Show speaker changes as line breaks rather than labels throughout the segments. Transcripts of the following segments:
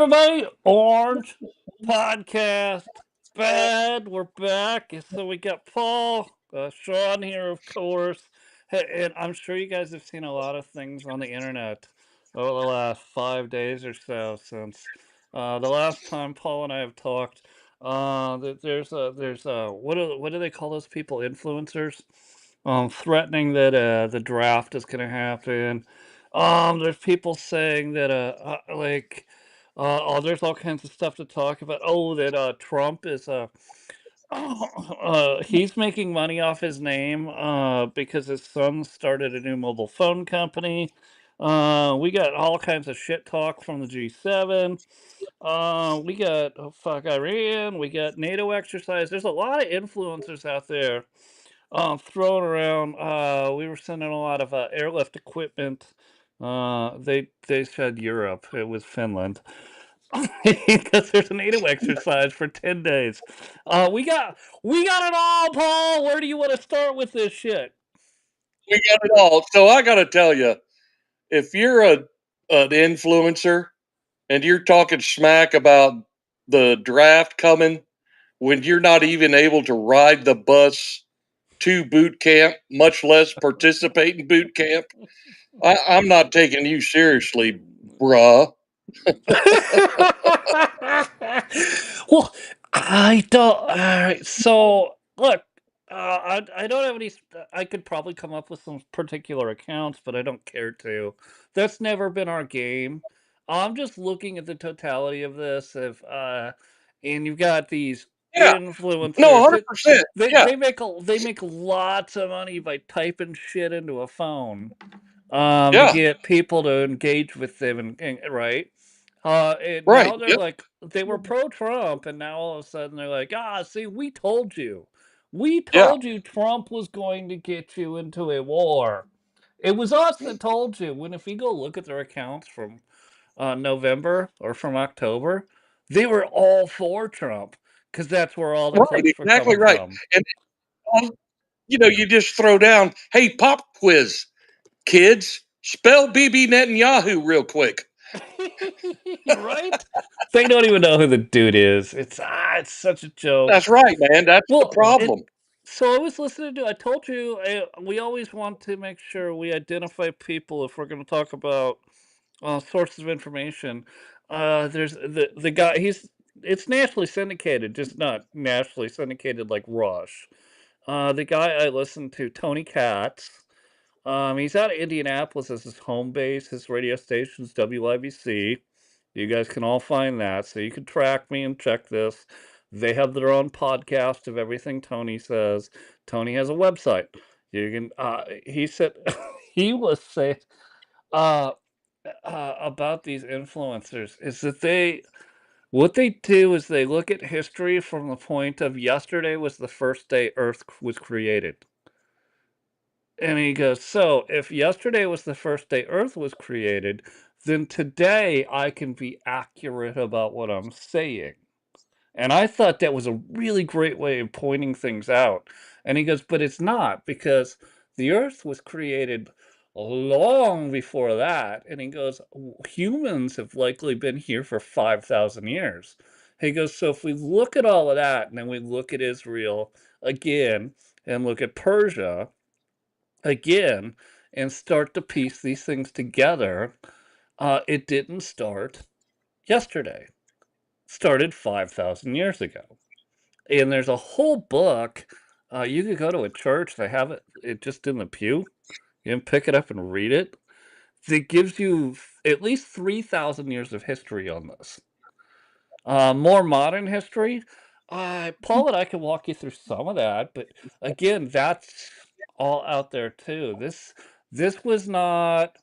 everybody, Orange Podcast Bad. We're back. So we got Paul, Sean here, of course. Hey, and I'm sure you guys have seen a lot of things on the internet over the last 5 days or so since the last time Paul and I have talked. There's what do they call those people? Influencers, threatening that the draft is going to happen. There's people saying that there's all kinds of stuff to talk about. Oh, that Trump is he's making money off his name because his son started a new mobile phone company. We got all kinds of shit talk from the G7. We got Iran. We got NATO exercise. There's a lot of influencers out there throwing around. We were sending a lot of airlift equipment. They said Europe. It was Finland. Because there's a NATO exercise for 10 days. We got it all, Paul. Where do you want to start with this shit?
We got it all. So I got to tell you, if you're an influencer and you're talking smack about the draft coming when you're not even able to ride the bus to boot camp, much less participate in boot camp, I'm not taking you seriously, bruh.
Well, I don't. All right, so look, I don't have any. I could probably come up with some particular accounts, but I don't care to. That's never been our game. I'm just looking at the totality of this. And you've got these
Yeah, no,
influencers that
100%.
they
Yeah,
they make they make lots of money by typing shit into a phone to
yeah,
get people to engage with them and right. And
right.
now they're
Yep,
like they were pro Trump, and now all of a sudden they're like, see, we
yeah,
told you Trump was going to get you into a war. It was us that told you. When if you go look at their accounts from November or from October, they were all for Trump because that's where all the
right.
clicks were
Exactly
coming
right.
from.
And, you just throw down, hey, pop quiz. Kids, spell Bibi Netanyahu real quick.
Right? They don't even know who the dude is. It's such a joke.
That's right, man. That's the
Well,
problem.
so I was listening to. I told you we always want to make sure we identify people if we're going to talk about sources of information. There's the guy. It's nationally syndicated, just not nationally syndicated like Rush. The guy I listened to, Tony Katz. He's out of Indianapolis as his home base. His radio station's WIBC. You guys can all find that, so you can track me and check this. They have their own podcast of everything Tony says. Tony has a website. You can. He said he was saying uh, about these influencers is that what they do is they look at history from the point of yesterday was the first day Earth was created. And he goes, so if yesterday was the first day Earth was created, then today I can be accurate about what I'm saying. And I thought that was a really great way of pointing things out. And he goes, but it's not because the Earth was created long before that. And he goes, humans have likely been here for 5,000 years. He goes, so if we look at all of that and then we look at Israel again and look at Persia again and start to piece these things together, it didn't start yesterday. It started 5,000 years ago. And there's a whole book. You could go to a church, they have it just in the pew. You can pick it up and read it. It gives you at least 3,000 years of history on this. More modern history. Paul and I can walk you through some of that, but again, that's all out there too. This was not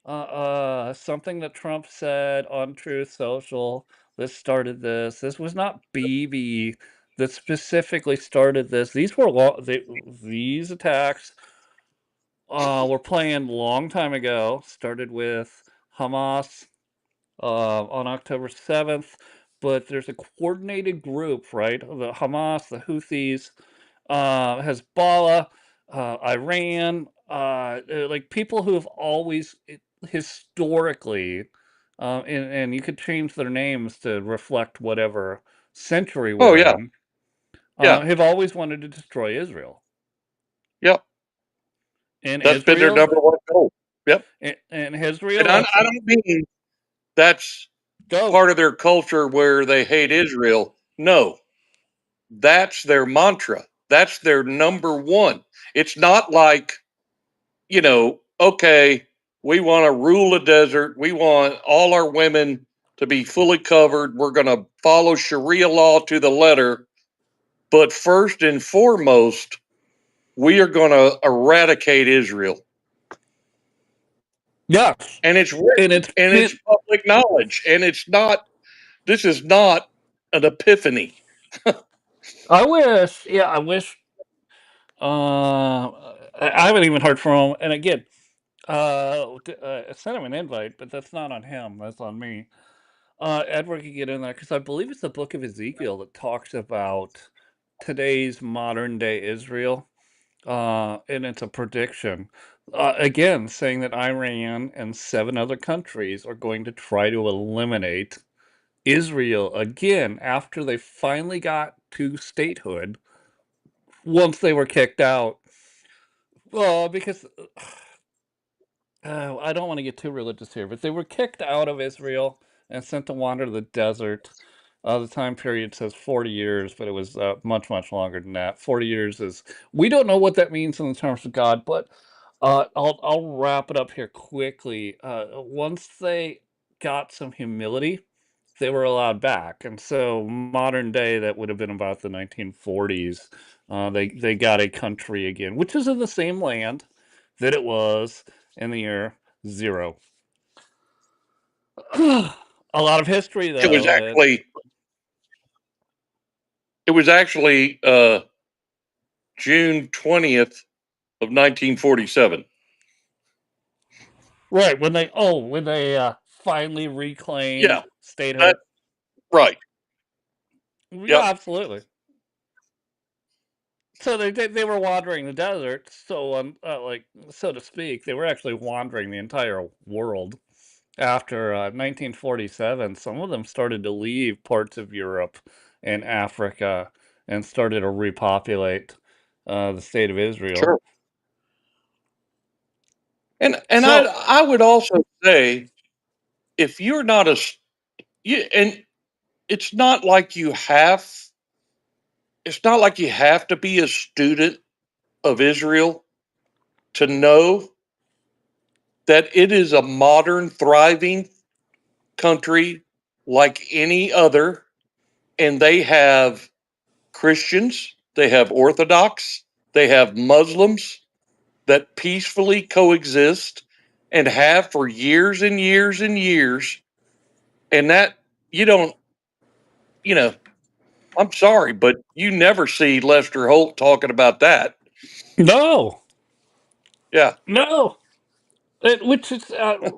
something that Trump said on Truth Social that started this. This was not BB that specifically started this. These attacks were planned long time ago. Started with Hamas on October 7th, but there's a coordinated group, right? The Hamas, the Houthis, Hezbollah, Iran, like people who have always historically and you could change their names to reflect whatever century
Oh
we're
yeah,
in,
yeah,
have always wanted to destroy Israel.
yep.
And
That's been their
Israel,
number one goal. Yep.
and
And
Israel,
I don't mean that's
go.
part of their culture where they hate Israel. No, that's their mantra. That's their number one. It's not like, okay, we want to rule a desert. We want all our women to be fully covered. We're going to follow Sharia law to the letter. But first and foremost, we are going to eradicate Israel.
Yes,
And it's
and
written
it's
and
been.
it's public knowledge. And this is not an epiphany.
I wish. Yeah, I wish. I haven't even heard from him. And again, I sent him an invite, but that's not on him. That's on me. Edward can get in there because I believe it's the book of Ezekiel that talks about today's modern day Israel. And it's a prediction. Again, saying that Iran and 7 other countries are going to try to eliminate Israel again after they finally got to statehood once they were kicked out. Well, because I don't want to get too religious here, but they were kicked out of Israel and sent to wander the desert. The time period says 40 years, but it was much, much longer than that. 40 years is, we don't know what that means in the terms of God, but I'll wrap it up here quickly. Once they got some humility, they were allowed back, and so modern day, that would have been about the 1940s. They got a country again, which is in the same land that it was in the year zero. A lot of history,
It was
though.
actually it was actually June 20th of 1947.
Right, when they finally reclaimed
Yeah,
statehood.
that right.
Yeah,
Yep.
absolutely. So they were wandering the desert, so like so to speak, they were actually wandering the entire world. After 1947, some of them started to leave parts of Europe and Africa and started to repopulate the state of Israel.
Sure. And
So
I would also say if you're not and it's not like you have to be a student of Israel to know that it is a modern thriving country like any other, and they have Christians, they have Orthodox, they have Muslims that peacefully coexist and have for years and years and years. And that you don't, you know, I'm sorry, but you never see Lester Holt talking about that.
no,
Yeah,
no, which is right.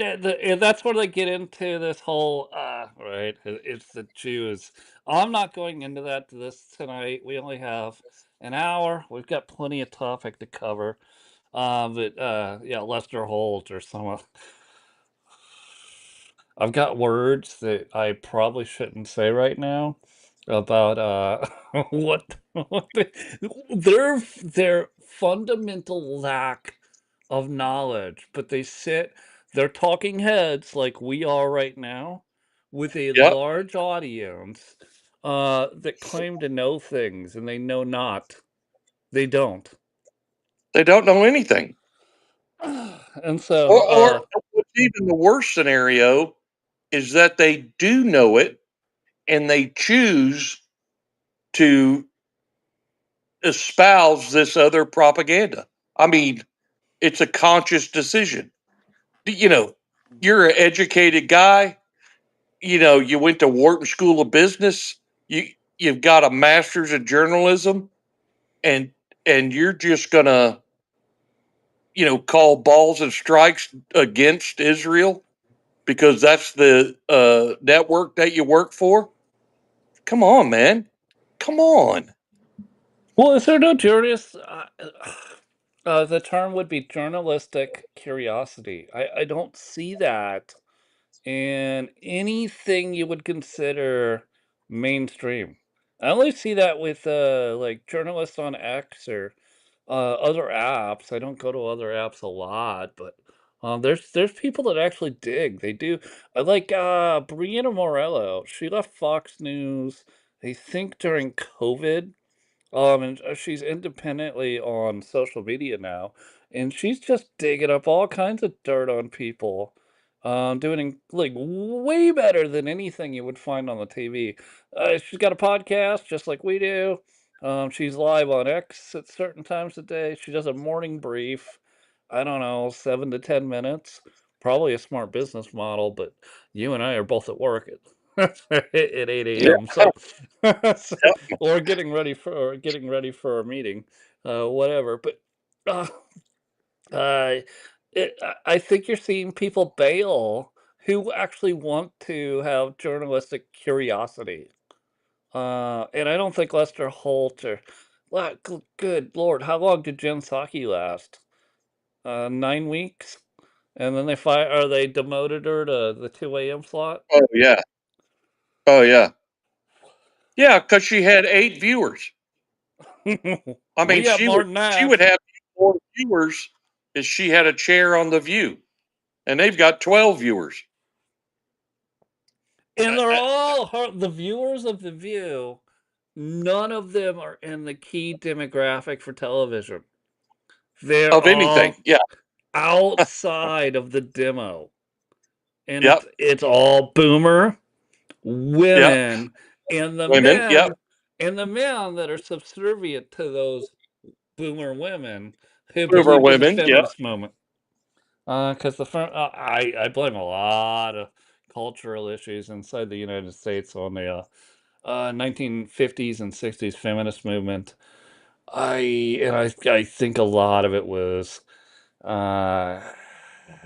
And that's where they get into this whole right. It's the Jews. I'm not going into this tonight. We only have an hour. We've got plenty of topic to cover. But yeah, Lester Holt or some. I've got words that I probably shouldn't say right now about what their fundamental lack of knowledge, but they're talking heads like we are right now with a
yep.
large audience that claim to know things and they know not. They don't.
They don't know anything.
And so
Or what's even the worst scenario is that they do know it and they choose to espouse this other propaganda. I mean, it's a conscious decision. You know, you're an educated guy. You went to Wharton School of Business. You've got a master's in journalism, and you're just gonna call balls and strikes against Israel because that's the network that you work for. Come on, man. Come on.
well, is there no juries? The term would be journalistic curiosity. I don't see that in anything you would consider mainstream. I only see that with, like, journalists on X or, other apps. I don't go to other apps a lot, but, there's people that actually dig. They do. I like, Brianna Morello. She left Fox News, I think during COVID. And she's independently on social media now, and she's just digging up all kinds of dirt on people, doing like way better than anything you would find on the TV. She's got a podcast just like we do. She's live on X at certain times of day. She does a morning brief. I don't know, 7 to 10 minutes. Probably a smart business model, but you and I are both at work at 8
Yeah.
a.m. So, so
Yep.
getting ready for a meeting, whatever. But uh, I I think you're seeing people bail who actually want to have journalistic curiosity. And I don't think Lester Holt or, good Lord, how long did Jen Psaki last? 9 weeks, and then they demoted her to the 2 a.m. slot.
Oh yeah. Oh yeah. Yeah, because she had 8 viewers. I mean,
We have more than
she
that.
would have more viewers if she had a chair on The View, and they've got 12 viewers.
And they're
Uh,
all the viewers of The View, none of them are in the key demographic for television. They're
of anything,
all
yeah,
outside of the demo. And
yep,
it's all boomer
yep,
women and the
women, yep,
men that are subservient to those boomer women who
mover
believed in the
women, yep,
feminist moment. Because I blame a lot of cultural issues inside the United States on the 1950s and 60s feminist movement. I think a lot of it was uh,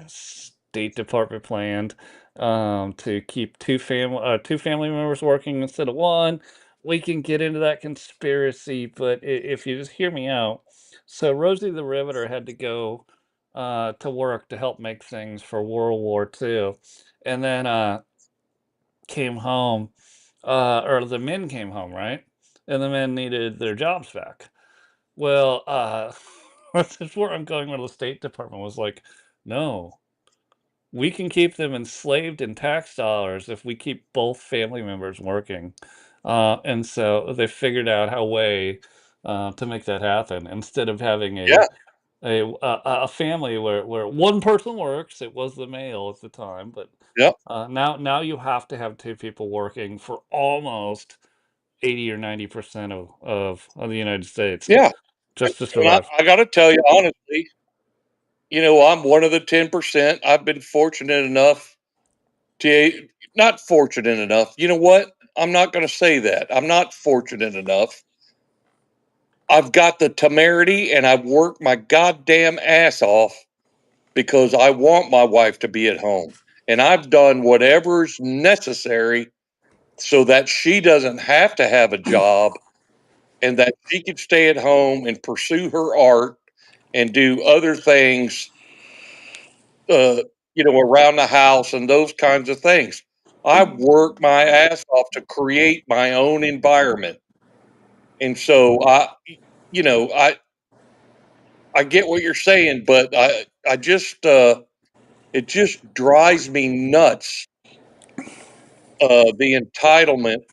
State Department planned to keep two family members working instead of one. We can get into that conspiracy, but if you just hear me out, so Rosie the Riveter had to go to work to help make things for World War II, and then came home, or the men came home, right? And the men needed their jobs back. Well, this is where I'm going with the State Department was like, no, we can keep them enslaved in tax dollars if we keep both family members working. And so they figured out how way to make that happen instead of having
yeah,
a family where one person works. It was the male at the time, but
yep,
now you have to have two people working for almost 80 or 90% of the United States
yeah.
just to
And
survive.
I got to tell you honestly, I'm one of the 10%. I've been fortunate enough to, not fortunate enough. You know what? I'm not going to say that. I'm not fortunate enough. I've got the temerity and I've worked my goddamn ass off because I want my wife to be at home. And I've done whatever's necessary so that she doesn't have to have a job and that she can stay at home and pursue her art and do other things, uh, around the house and those kinds of things. I work my ass off to create my own environment. And so you know, I, I get what you're saying, but I just, it just drives me nuts, the entitlement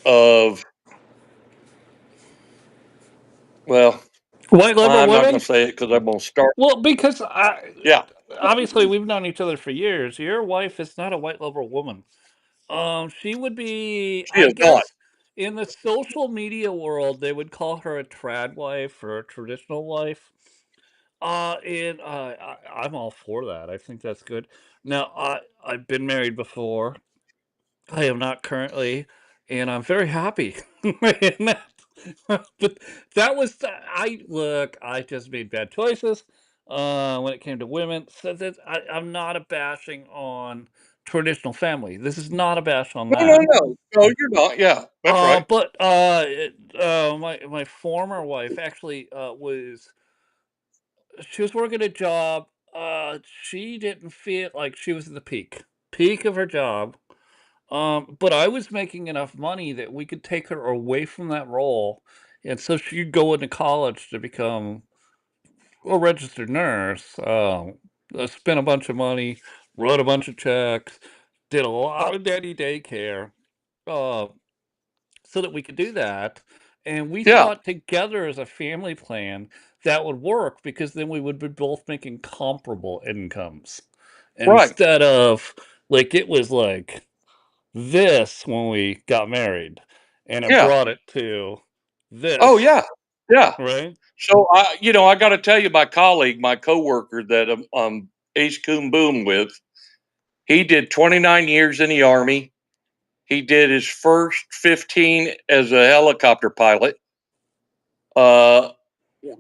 of, well,
White liberal
I'm not going
women?
to say it because I'm going to start.
Well, because
Yeah,
obviously we've known each other for years. Your wife is not a white liberal woman. She would be,
she
I
is not.
guess, in the social media world, they would call her a trad wife or a traditional wife. And I'm all for that. I think that's good. Now, I've been married before. I am not currently, and I'm very happy. And that- but that was I look. I just made bad choices when it came to women. So that I'm not a bashing on traditional family. This is not a bash on
No, no,
that.
no. No, you're not. Yeah, that's right.
But my former wife actually was. she was working a job. She didn't feel like she was at the peak of her job. But I was making enough money that we could take her away from that role, and so she could go into college to become a registered nurse. Spent a bunch of money, wrote a bunch of checks, did a lot of daddy daycare, uh, so that we could do that. And we
Yeah,
thought together as a family plan that would work because then we would be both making comparable incomes
right.
instead of like it was like this when we got married, and it
Yeah.
brought it to
Oh,
this,
yeah. Yeah.
right?
So I got to tell you, my colleague, my coworker that Ace Coon Boom with, he did 29 years in the Army. He did his first 15 as a helicopter pilot. Uh,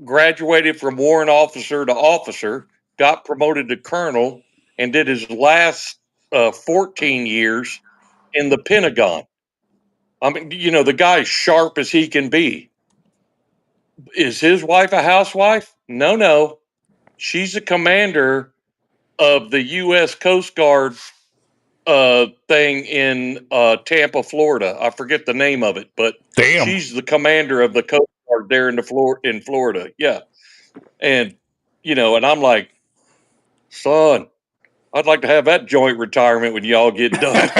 Graduated from warrant officer to officer, got promoted to colonel, and did his last 14 years in the Pentagon. I mean, the guy's sharp as he can be. Is his wife a housewife? No, no. She's a commander of the U.S. Coast Guard thing in Tampa, Florida. I forget the name of it, but
Damn.
she's the commander of the Coast Guard there in Florida. Yeah, and and I'm like, son, I'd like to have that joint retirement when y'all get done.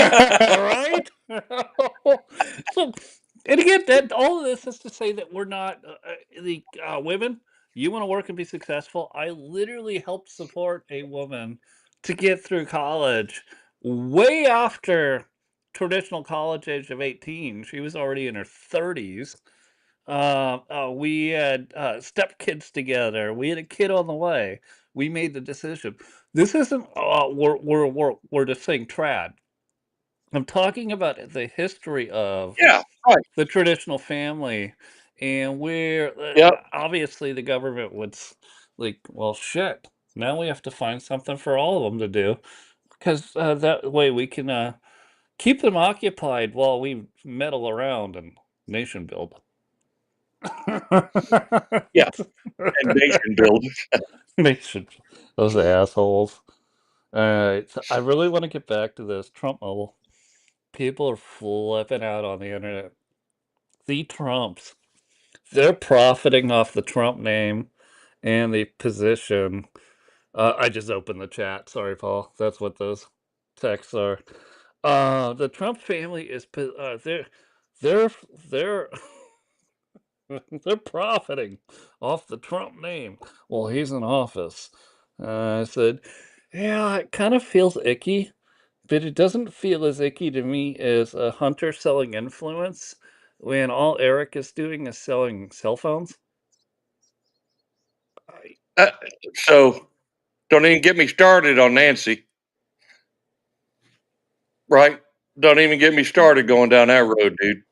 Right? So, and again, that all of this is to say that we're not the women. You want to work and be successful. I literally helped support a woman to get through college way after traditional college age of 18. She was already in her 30s. We had stepkids together. We had a kid on the way. We made the decision. This isn't. We're just saying trad. I'm talking about the history of
Yeah, right.
the traditional family, and where
Yep.
obviously the government would like, well, shit. Now we have to find something for all of them to do, because that way we can keep them occupied while we meddle around and nation build.
Yeah, and nation building.
Nation, those assholes. All right, so I really want to get back to this Trump bubble. People are flipping out on the internet. The Trumps, they're profiting off the Trump name and the position. I just opened the chat. Sorry, Paul. That's what those texts are. The Trump family is they're they're they're profiting off the Trump name while he's in office. I said, yeah, it kind of feels icky, but it doesn't feel as icky to me as a hunter selling influence when all Eric is doing is selling cell phones. I,
Uh, so don't even get me started on Nancy. Right? Don't even get me started going down that road, dude.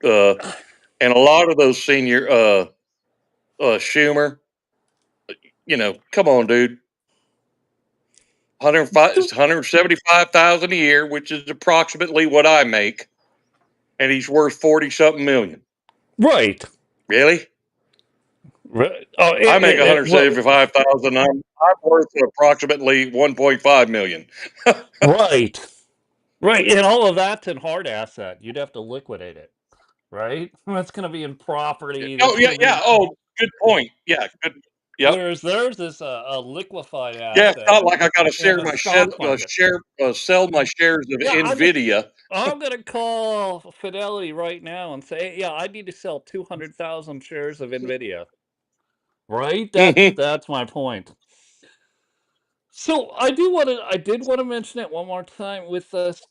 Uh, and a lot of those senior Schumer, come on, dude. 105, 175,000 a year, which is approximately what I make, and he's worth 40 something million.
right.
Really?
Right. Oh,
I make
well,
175,000. I'm worth approximately 1.5 million.
right. Right. And all of that's in hard asset. You'd have to liquidate it, right? That's going to be in property.
Oh
That's
yeah,
going to be
yeah.
in.
Oh, good point. Yeah, good. Yep.
Whereas theirs is a liquefied
Yeah, it's
asset
not like I got to
in the stock market.
sell my shares of
Yeah,
Nvidia.
I'm gonna call Fidelity right now and say, yeah, I need to sell 200,000 shares of Nvidia. Right?
Hmm.
That's my point. So I did want to mention it one more time with this.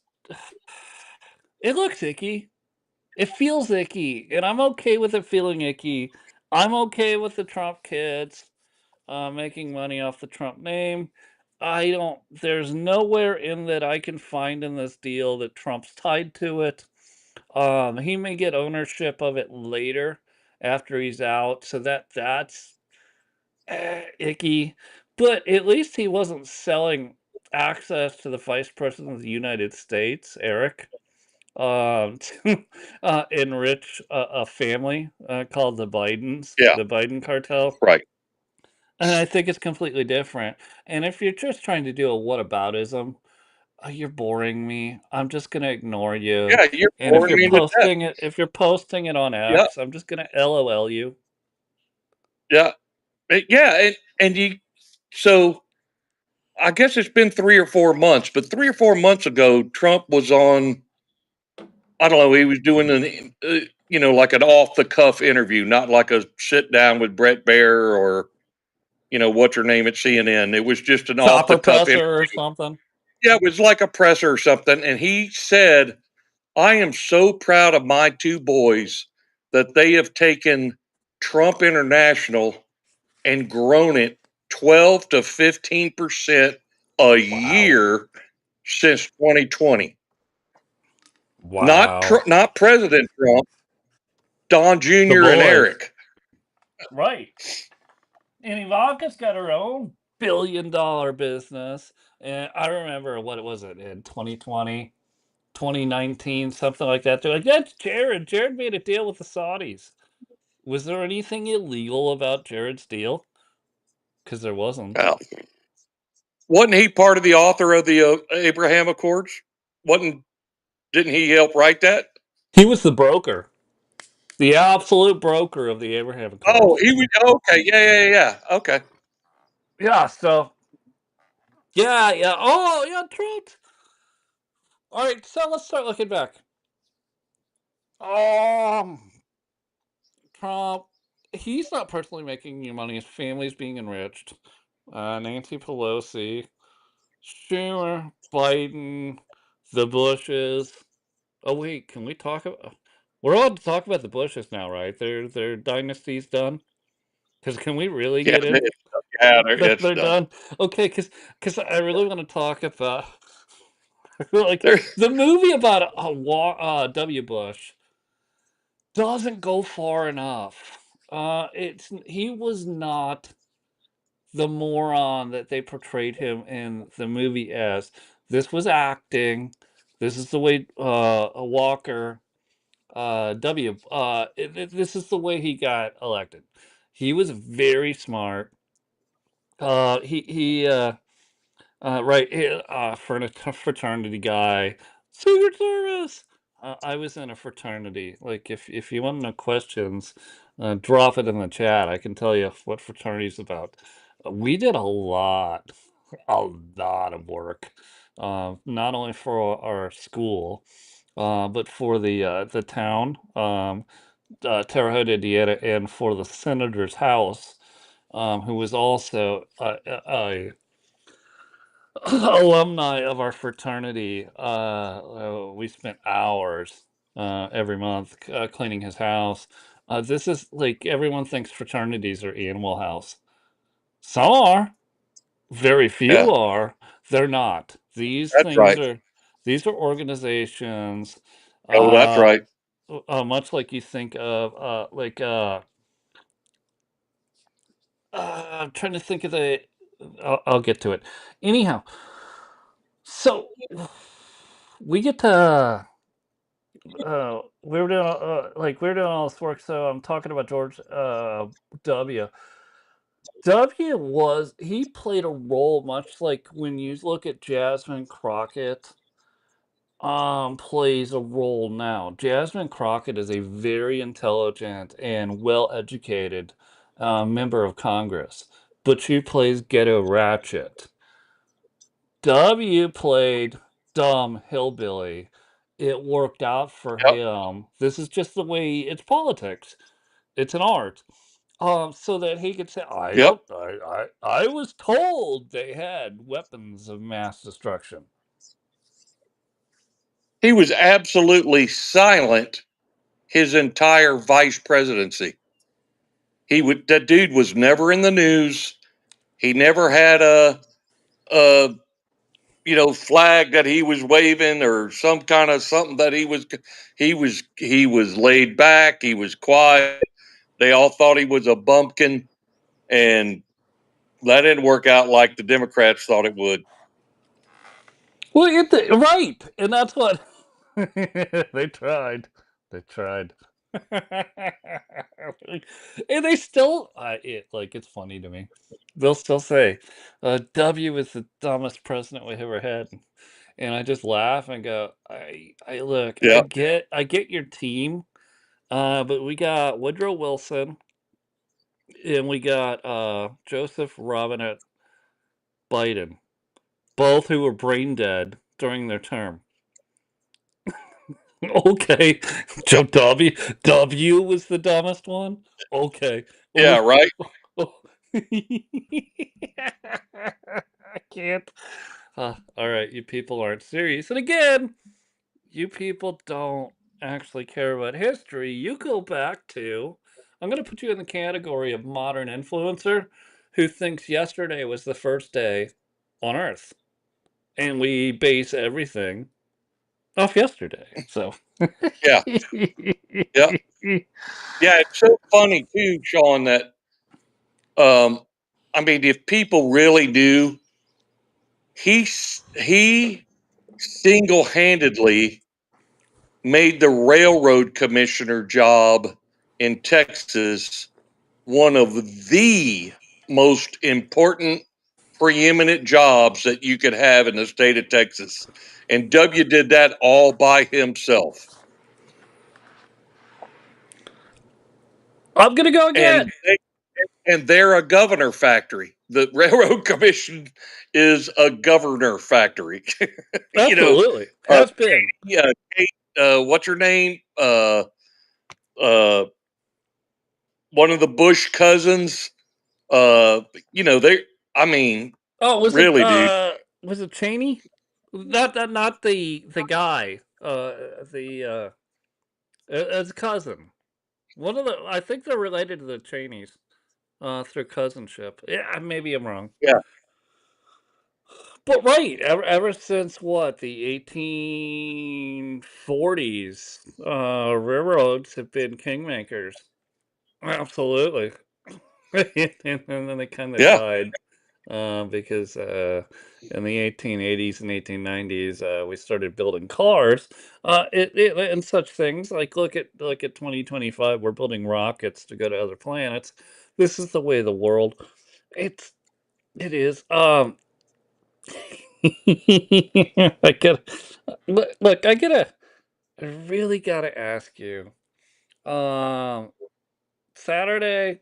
It looks icky. It feels icky, and I'm okay with it feeling icky. I'm okay with the Trump kids making money off the Trump name. I don't. There's nowhere in that I can find in this deal that Trump's tied to it. He may get ownership of it later after he's out, so that's icky. But at least he wasn't selling access to the vice president of the United States, Eric, to enrich a family called
Yeah,
the Biden cartel.
right.
And I think it's completely different. And if you're just trying to do a whataboutism, you're boring me. I'm just gonna ignore you.
Yeah, you're
And
boring me to death.
if you're posting it on
Yeah,
X, I'm just gonna LOL you.
yeah, yeah, and you. So I guess it's been 3 or 4 months, but 3 or 4 months ago, Trump was on. I don't know. He was doing like an off the cuff interview, not like a sit down with Brett Baer or what's her name at CNN. It was just an off the
Chopper
cuff interview.
presser or something.
Yeah, it was like a presser or something. And he said, I am so proud of my two boys that they have taken Trump International and grown it 12 to 15% a
Wow.
year since 2020.
Wow.
Not President Trump, Don
The
Jr. and
boys.
Eric.
Right. And Ivanka's got her own billion-dollar business. And I remember what was it in 2020, 2019, something like that. They're like, that's Jared. Jared made a deal with the Saudis. Was there anything illegal about Jared's deal? Because there wasn't.
Well, wasn't he part of the author of the Abraham Accords? Wasn't Didn't he help write that?
He was the broker, the absolute broker of the Abraham
Oh,
Accords.
he was okay. Yeah. Okay.
Yeah, so yeah, yeah. Oh, yeah, Trump. All right, so let's start looking back. Um, Trump, he's not personally making any money. His family's being enriched. Nancy Pelosi, Schumer, Biden, the Bushes. Oh wait, can we talk about? We're allowed to talk about the Bushes now, right? Their dynasty's done. Because can we really
Yeah,
get in that
it's
they're
done.
done? Okay, because I really want to talk about like
There,
the movie about W. Bush doesn't go far enough. It's he was not the moron that they portrayed him in the movie as. This was acting. This is the way a Walker this is the way he got elected. He was very smart. Right, fraternity guy, Secret Service. I was in a fraternity. Like, if you want to know questions, drop it in the chat. I can tell you what fraternity's about. We did a lot of work, not only for our school, but for the town, Terre Haute, Indiana, and for the senator's house, who was also a alumni of our fraternity. We spent hours every month cleaning his house. This is like everyone thinks fraternities are Animal House. Some are, very few
yeah,
are. They're not.
that's right.
These are organizations,
Oh, that's
uh,
right.
much like you think of I'm trying to think of the. I'll get to it. Anyhow, so we get to we were doing all this work, so I'm talking about George W. W was he played a role much like when you look at Jasmine Crockett plays a role now. Jasmine Crockett is a very intelligent and well educated member of Congress, but she plays Ghetto Ratchet. W played dumb hillbilly. It worked out for
Yep.
him. This is just the way it's politics. It's an art. So that he could say, I
Yep.
don't I was told they had weapons of mass destruction.
He was absolutely silent his entire vice presidency. That dude was never in the news. He never had a flag that he was waving or some kind of something that he was laid back. He was quiet. They all thought he was a bumpkin, and that didn't work out like the Democrats thought it would.
Well, right, and that's what they tried. They tried. And they still, it's funny to me. They'll still say, "W is the dumbest president we've ever had," and I just laugh and go, I look,
Yeah.
I get your team, but we got Woodrow Wilson and we got Joseph Robinette Biden, both who were brain dead during their term. Okay, W was the dumbest one. Okay,
Yeah.
oh,
Right.
oh. I can't. All right, you people aren't serious. And again, you people don't actually care about history. You go back to, I'm going to put you in the category of modern influencer who thinks yesterday was the first day on Earth. And we base everything off yesterday. So,
Yeah. Yeah. Yeah. It's so funny too, Sean, that um, I mean, if people really knew, he single handedly made the railroad commissioner job in Texas one of the most important, preeminent jobs that you could have in the state of Texas. And W did that all by himself.
I'm going to go
And
again.
they're a governor factory. The railroad commission is a governor factory. you know,
Absolutely.
uh,
Has been.
yeah, Kate, what's her name? Uh, one of the Bush cousins. Uh, they. I mean,
Oh,
really, dude.
was it Cheney? Not the guy. The his cousin. One of the I think they're related to the Cheneys through cousinship. Yeah, maybe I'm wrong.
Yeah,
But right, ever since what, the 1840s, railroads have been kingmakers. Absolutely. And then they kind of
yeah,
died because in the 1880s and 1890s we started building cars. And such things like look at 2025. We're building rockets to go to other planets. This is the way of the world. It's it is. I get look. I really gotta ask you. Um, Saturday.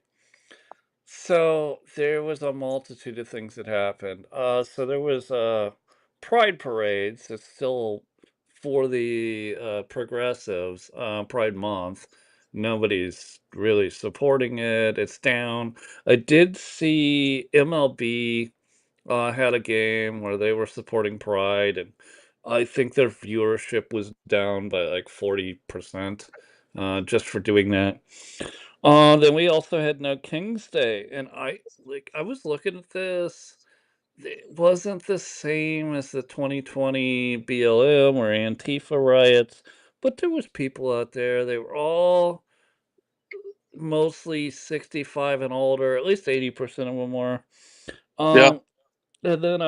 So there was a multitude of things that happened. So there was pride parades. It's still for the progressives. Pride Month. Nobody's really supporting it. It's down. I did see MLB had a game where they were supporting Pride, and I think their viewership was down by like 40% just for doing that. Then we also had No King's Day, and I was looking at this. It wasn't the same as the 2020 BLM or Antifa riots, but there was people out there. They were all mostly 65 and older. At least 80% of them were.
yeah.
Um, and then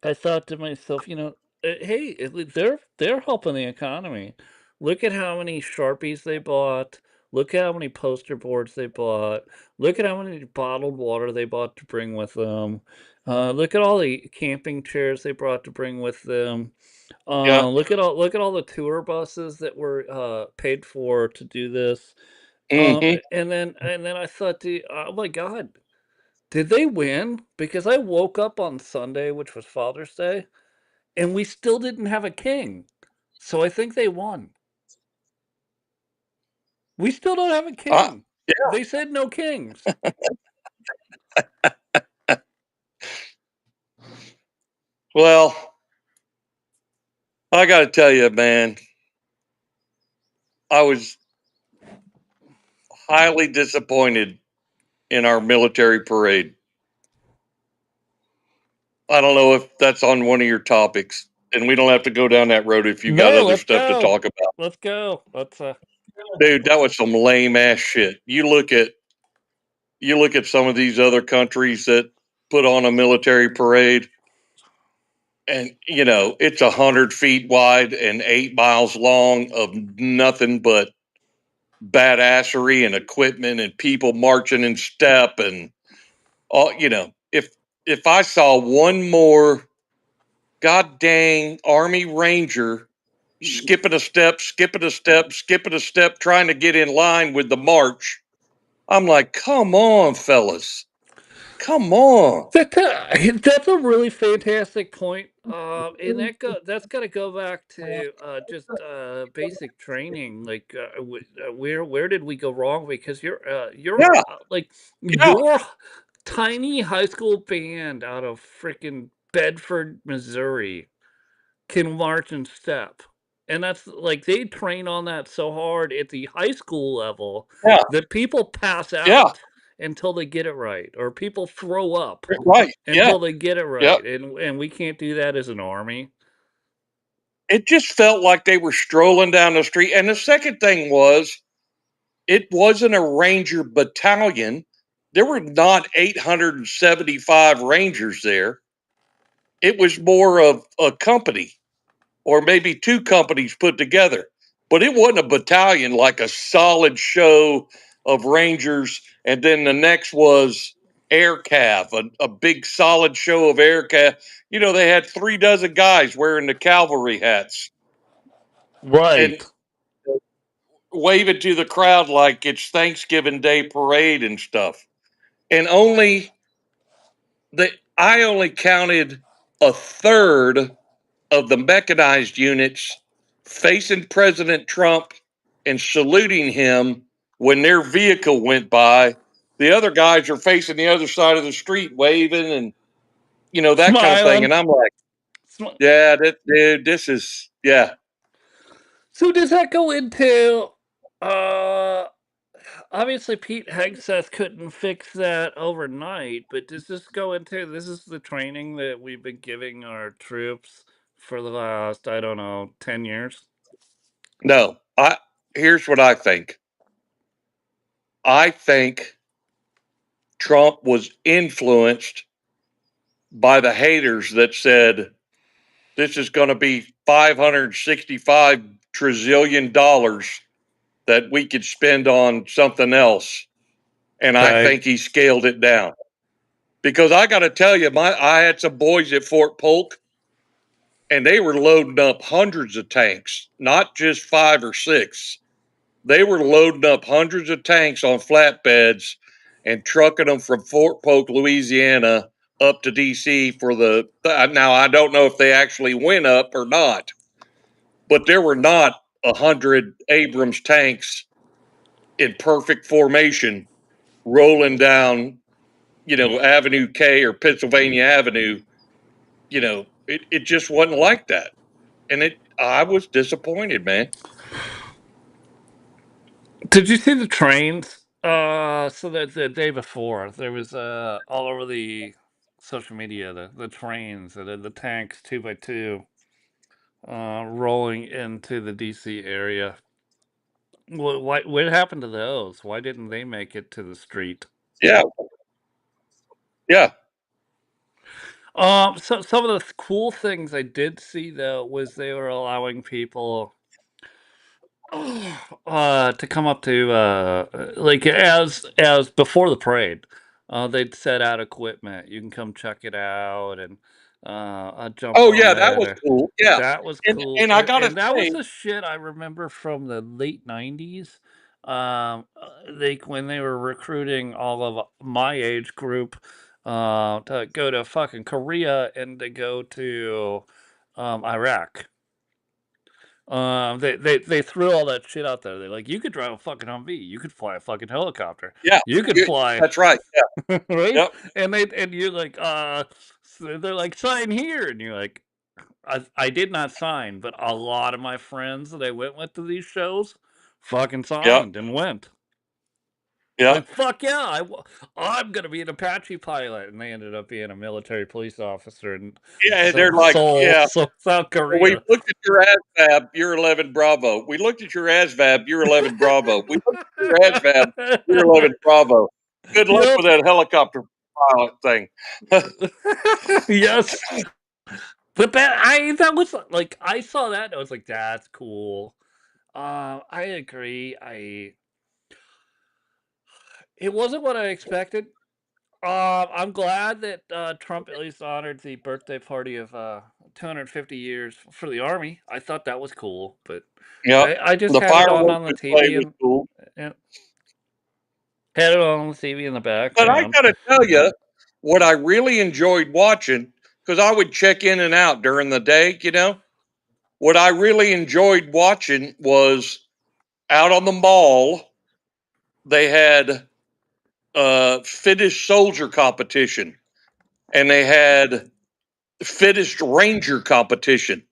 I thought to myself, hey, they're helping the economy. Look at how many Sharpies they bought. Look at how many poster boards they bought. Look at how many bottled water they bought to bring with them. Look at all the camping chairs they brought to bring with them.
Yeah.
Look at all the tour buses that were paid for to do this.
Hmm.
And then I thought, oh my God, did they win? Because I woke up on Sunday, which was Father's Day, and we still didn't have a king. So I think they won. We still don't have a
Uh,
king.
yeah.
They said no kings.
Well, I got to tell you, man, I was highly disappointed in our military parade. I don't know if that's on one of your topics, and we don't have to go down that road if you got
No,
other
let's
stuff to
go.
talk about.
Let's go. Let's
Dude, that was some lame ass shit. You look at some of these other countries that put on a military parade, and it's 100 feet wide and 8 miles long of nothing but badassery and equipment and people marching in step and all. If I saw one more god dang Army Ranger skipping a step, skipping a step, skipping a step, trying to get in line with the march, I'm like, come on, fellas. Come on.
That's a really fantastic point, and that's got to go back to just basic training. Like, where did we go wrong? Because you're
Yeah,
like
yeah,
your tiny high school band out of freaking Bedford, Missouri can march and step. And that's like they train on that so hard at the high school level
yeah,
that people pass
yeah.
out until they get it right, or people throw up
Right. Yeah.
until they get it
Yeah.
right. And we can't do that as an army.
It just felt like they were strolling down the street. And the second thing was, it wasn't a Ranger battalion. There were not 875 Rangers there. It was more of a company or maybe two companies put together. But it wasn't a battalion like a solid show of Rangers. And then the next was Air Cav, a big solid show of Air Cav. They had 3 dozen guys wearing the cavalry hats and
Right.
waving to the crowd like it's Thanksgiving Day parade and stuff. And I only counted a third of the mechanized units facing President Trump and saluting him when their vehicle went by. The other guys are facing the other side of the street, waving and that kind of thing.
Smiling.
And I'm like, yeah, dude, this is yeah.
So does that go into uh obviously Pete Hegseth couldn't fix that overnight, but does this go into this is the training that we've been giving our troops for the last, I don't know, 10 years?
No, here's what I think. I think Trump was influenced by the haters that said this is going to be $565 trillion that we could spend on something else. And I
Okay.
think he scaled it down. Because I got to tell you, I had some boys at Fort Polk, and they were loading up hundreds of tanks, not just 5 or 6. They were loading up hundreds of tanks on flatbeds and trucking them from Fort Polk, Louisiana, up to DC for now I don't know if they actually went up or not, but there were not 100 Abrams tanks in perfect formation rolling down, Avenue K or Pennsylvania Avenue. It just wasn't like that. And I was disappointed, man.
Did you see the trains? So that the day before, there was all over the social media the trains, the tanks 2 by 2, rolling into the DC area. What happened to those? Why didn't they make it to the street?
Yeah. Yeah.
So some of the cool things I did see though was they were allowing people to come up to like as before the parade. They'd set out equipment. You can come check it out and jump
Oh,
on
yeah. That
that.
was cool. Yeah.
That was cool,
And I got to
and that was
say,
the shit I remember from the late '90s. Like when they were recruiting all of my age group to go to fucking Korea and to go to Iraq. They threw all that shit out there. They're like, you could drive a fucking Humvee, you could fly a fucking helicopter,
yeah.
you could fly,
That's right. Yeah.
right?
Yep.
And you're like, so they're like, sign here, and you're like, I did not sign, but a lot of my friends that I went with to these shows fucking
Yep.
signed and went. It's
Yep.
like, fuck yeah, I'm gonna be an Apache pilot, and they ended up being a military police officer in
Yeah. They're like, yeah.
South
We
Korea.
looked at your ASVAB, you're 11 Bravo. We looked at your ASVAB, you're 11 Bravo. We looked at your ASVAB, you're 11 Bravo. Good luck
Yep.
with that helicopter pilot thing.
Yes. But that was like I saw that and I was like, that's cool. I agree. It wasn't what I expected. I'm glad that Trump at least honored the birthday party of 250 years for the army. I thought that was cool, but
Yep.
I just
The
had it
fireworks
on the
display
TV
was cool.
and had it on the TV in the
But I
background.
got to tell you, what I really enjoyed watching, because I would check in and out during the day, what I really enjoyed watching was out on the mall, they had fittest soldier competition and they had fittest ranger competition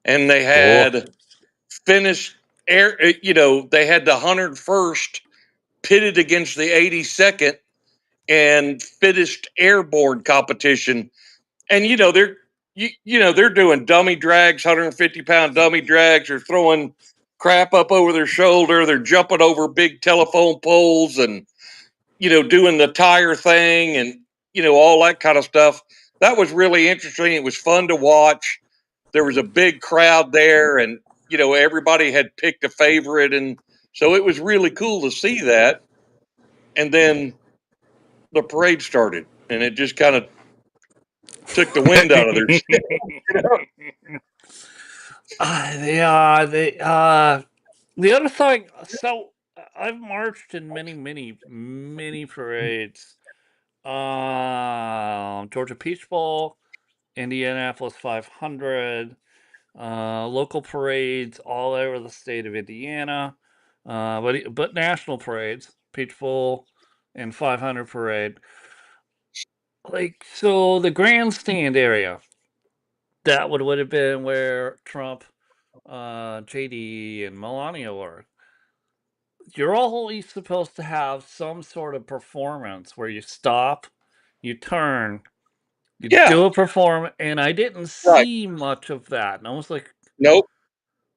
and they
Oh,
had finished air, they had the 101st pitted against the 82nd and fittest airborne competition. And they're doing dummy drags, 150-pound dummy drags, or throwing crap up over their shoulder, they're jumping over big telephone poles and doing the tire thing and all that kind of stuff. That was really interesting. It was fun to watch. There was a big crowd there, and everybody had picked a favorite, and so it was really cool to see that. And then the parade started, and it just kind of took the wind out of their sail.
the other thing. So I've marched in many, many, many parades. Georgia Peach Bowl, Indianapolis 500, local parades all over the state of Indiana, but national parades, Peach Bowl and 500 parade. Like so, the grandstand area that would have been where Trump, JD, and Melania were. You're always supposed to have some sort of performance where you stop, you turn, you
Yeah,
do a perform, and I didn't
right.
see much of that. And I was
Nope,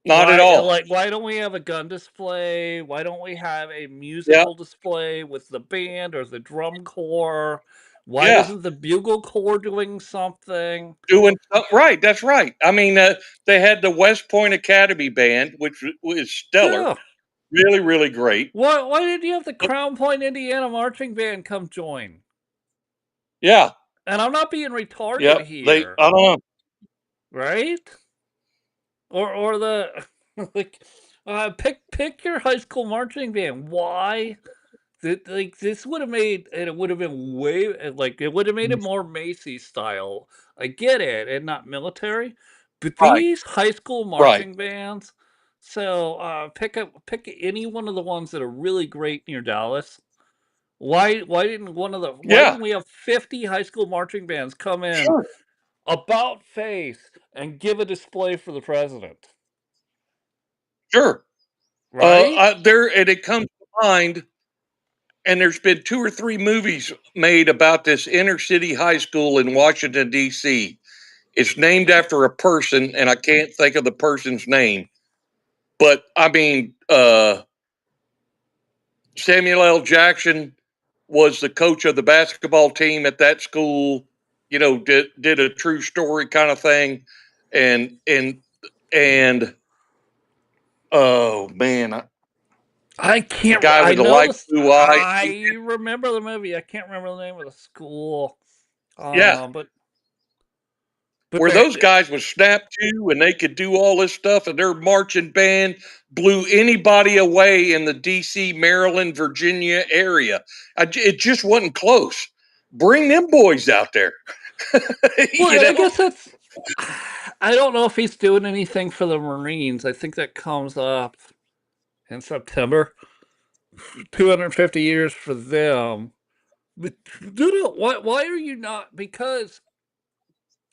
not at all.
like, why don't we have a gun display? Why don't we have a
Yeah,
musical display with the band or the drum corps? Why
yeah.
isn't the bugle corps doing something?
Doing right. That's right. I mean, they had the West Point Academy Band, which was stellar,
Yeah.
really, really great.
Why did you have the
But
Crown Point, Indiana marching band come join?
yeah,
And I'm not being retarded
yeah.
here,
I don't know.
right? Or the like pick your high school marching band. Why? Like this would have made and it would have been way like it would have made it more Macy style. I get it, and not military, but
Right,
these high school
right.
marching bands. So pick any one of the ones that are really great near Dallas. Why
Yeah,
didn't we have 50 high school marching bands come in
sure,
about face and give a display for the president?
sure.
Right?
And it comes to mind, and there's been 2 or 3 movies made about this inner city high school in Washington D.C. It's named after a person, and I can't think of the person's name. But I mean, Samuel L. Jackson was the coach of the basketball team at that school. Did a true story kind of thing, and oh man,
I
the
can't.
guy
I
with the
know
light
this.
blue eye.
I remember the movie. I can't remember the name of the school.
Yeah,
But
where those guys would snap to and they could do all this stuff, and their marching band blew anybody away in the D.C., Maryland, Virginia area. It just wasn't close. Bring them boys out there. you
well, I
know?
guess that's. I don't know if he's doing anything for the Marines. I think that comes up in September. 250 years for them. But dude, why are you not? Because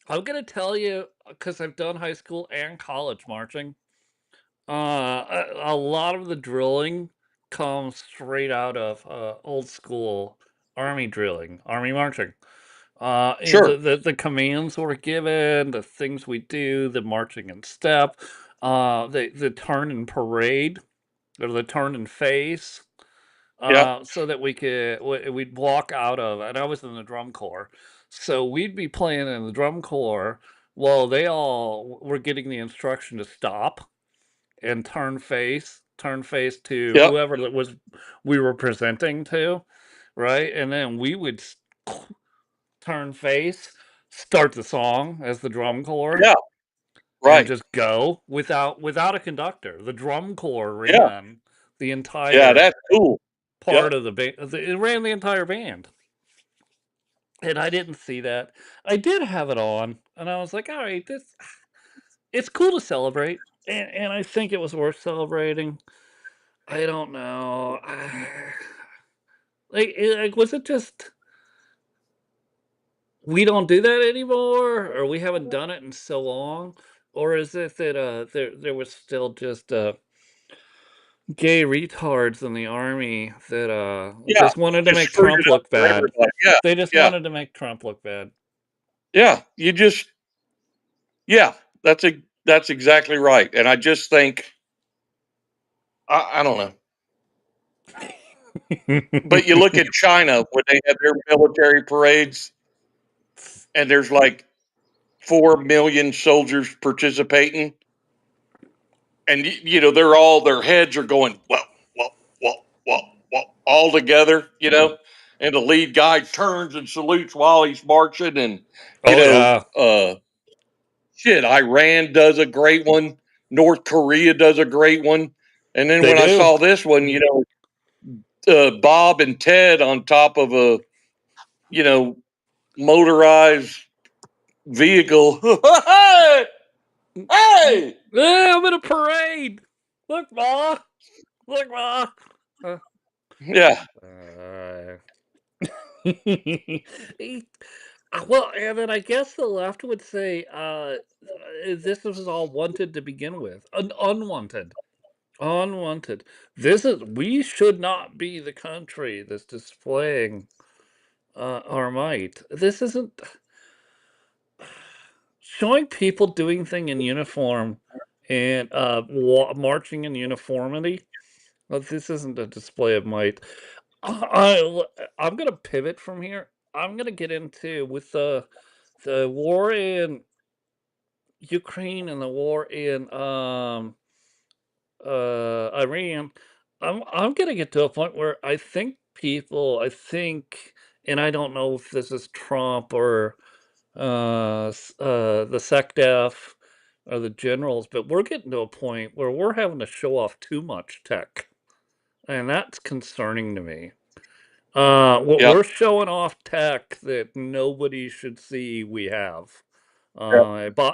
I'm gonna tell you, because I've done high school and college marching. A lot of the drilling comes straight out of old school army drilling, army marching. And
Sure.
the commands we're given, the things we do, the marching in step, the turn and parade, or the turn and face,
Yeah.
so that we'd walk out of. And I was in the drum corps, so we'd be playing in the drum corps while they all were getting the instruction to stop and turn face to
Yep.
whoever that was we were presenting to. right? And then we would turn face, start the song as the drum corps,
Yeah,
and
right.
just go without a conductor. The drum corps
Yeah,
ran the
yeah,
entire
that's cool.
part
Yep.
of the band. It ran the entire band, and I didn't see that. I did have it on, and I was like, all right, this it's cool to celebrate, and I think it was worth celebrating. I don't know. Like, was it just we don't do that anymore, or we haven't done it in so long, or is it that there was still just gay retards in the army that
Yeah,
just wanted to
just
make
screwed
Trump
it up
look
for
bad?
everybody. Yeah,
They just
yeah,
wanted to make Trump look bad.
yeah. You just yeah, that's exactly right. And I just think I don't know. But you look at China when they have their military parades and there's like 4 million soldiers participating, and they're all their heads are going well, all together, and the lead guy turns and salutes while he's marching, and you
Oh
know,
yeah,
uh, shit, Iran does a great one, North Korea does a great one, and then
they
when I
do.
saw this one, Bob and Ted on top of a you know motorized vehicle. Hey, hey,
Yeah, I'm in a parade. Look, ma. Look, ma. Uh,
yeah,
uh, he- well, and then I guess the left would say this was all wanted to begin with, unwanted. Unwanted. This is we should not be the country that's displaying our might. This isn't showing people doing thing in uniform and marching in uniformity. This isn't a display of might. I'm gonna pivot from here. I'm gonna get into with the war in Ukraine and the war in Iran, I'm gonna get to a point where I think, and I don't know if this is Trump or the SecDef or the generals, but we're getting to a point where we're having to show off too much tech, and that's concerning to me.
yep,
We're showing off tech that nobody should see we have.
yep.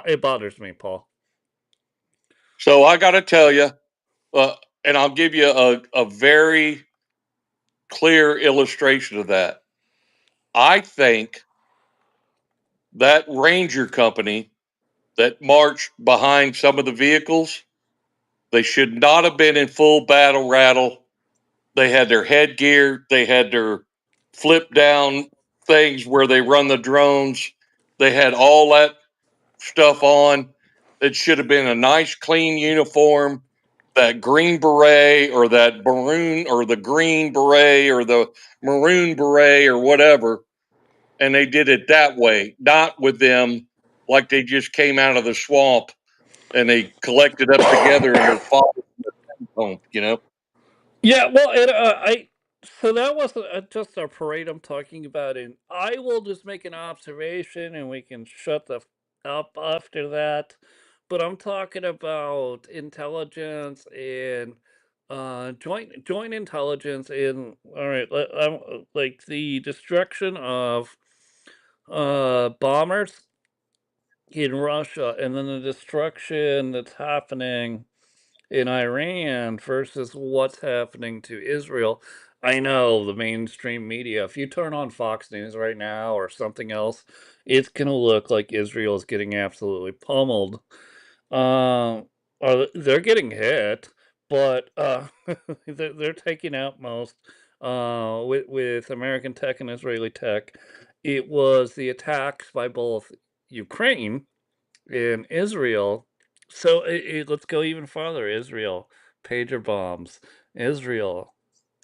It bothers me, Paul.
So I got to tell you, uh, and I'll give you a very clear illustration of that. I think that Ranger company that marched behind some of the vehicles, they should not have been in full battle rattle. They had their headgear, they had their flip down things where they run the drones, they had all that stuff on. It should have been a nice, clean uniform. That green beret or that maroon or the green beret or the maroon beret or whatever. And they did it that way, not with them like they just came out of the swamp and they collected up together in their father's home.
Yeah, well, I so that wasn't just a parade I'm talking about, and I will just make an observation, and we can shut the up after that. But I'm talking about intelligence and joint intelligence in all right, like the destruction of bombers in Russia, and then the destruction that's happening in Iran versus what's happening to Israel. I know the mainstream media, if you turn on Fox News right now or something else, it's going to look like Israel is getting absolutely pummeled. They're getting hit, but they're taking out most with American tech and Israeli tech. It was the attacks by both Ukraine in Israel. So let's go even farther. Israel, pager bombs. Israel,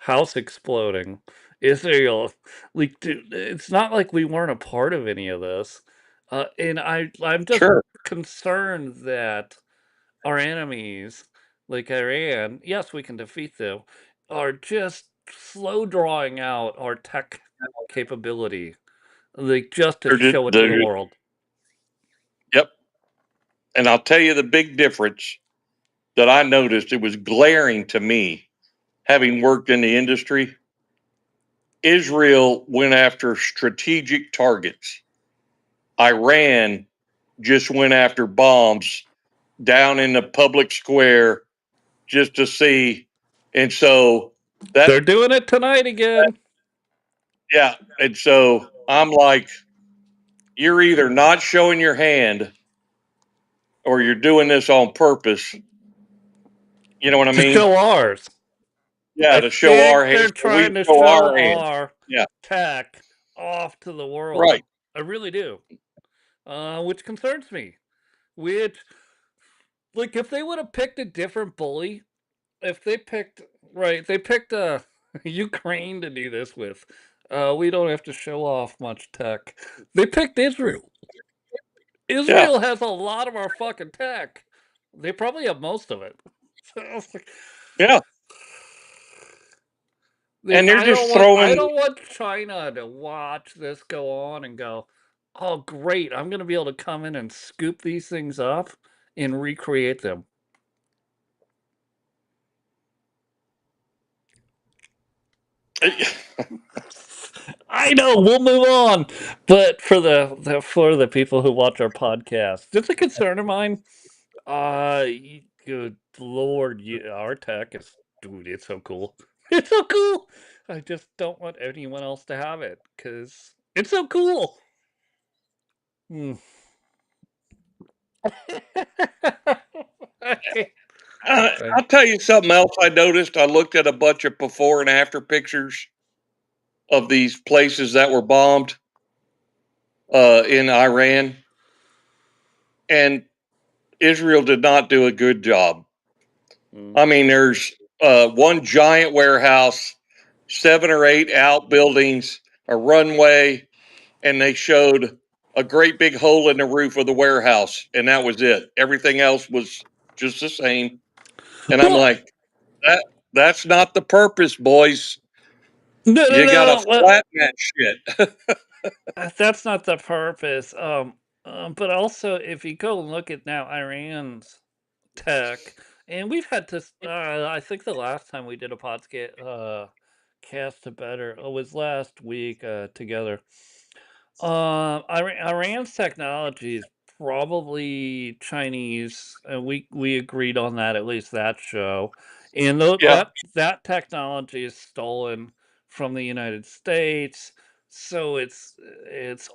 house exploding. Israel, like dude, it's not like we weren't a part of any of this. And I'm just
Sure.
concerned that our enemies, like Iran, yes, we can defeat them, are just slow drawing out our tech capability, like, just to
They're just,
show it to the
they're,
world.
yep. And I'll tell you the big difference that I noticed. It was glaring to me, having worked in the industry. Israel went after strategic targets. Iran just went after bombs down in the public square just to see. And so
They're
that,
doing it tonight again.
yeah. And so I'm like, you're either not showing your hand or you're doing this on purpose. You know what I
To
mean?
show ours.
Yeah,
I
to show our
think they're
hands. So we
trying to
show
show
our hands.
our
Yeah,
tech off to the world.
right.
I really do. Which concerns me. Which, like, if they would have picked a different bully, if they picked, right, they picked Ukraine to do this with. We don't have to show off much tech. They picked Israel.
Yeah,
Israel has a lot of our fucking tech. They probably have most of it. So it's like,
yeah.
like,
And they're just
I
throwing.
don't want China to watch this go on and go, "Oh, great! I'm going to be able to come in and scoop these things up and recreate them." I know we'll move on, but for for the people who watch our podcast, it's a concern of mine. Good lord, our tech is, dude, it's so cool. It's so cool. I just don't want anyone else to have it because it's so cool. Hmm.
I'll tell you something else I noticed. I looked at a bunch of before and after pictures of these places that were bombed in Iran, and Israel did not do a good job.
Mm.
I mean, there's one giant warehouse, 7 or 8 outbuildings, a runway, and they showed a great big hole in the roof of the warehouse, and that was it. Everything else was just the same. And I'm
Well,
like, that that's not the purpose, boys.
no, no,
You gotta
no. Well,
flatten that shit.
that's not the purpose. But also, if you go look at now Iran's tech, and we've had this. I think the last time we did a podcast, cast to better, was last week together. Iran's technology is probably Chinese, and we agreed on that, at least that show. And
Yeah,
that technology is stolen from the United States, so it's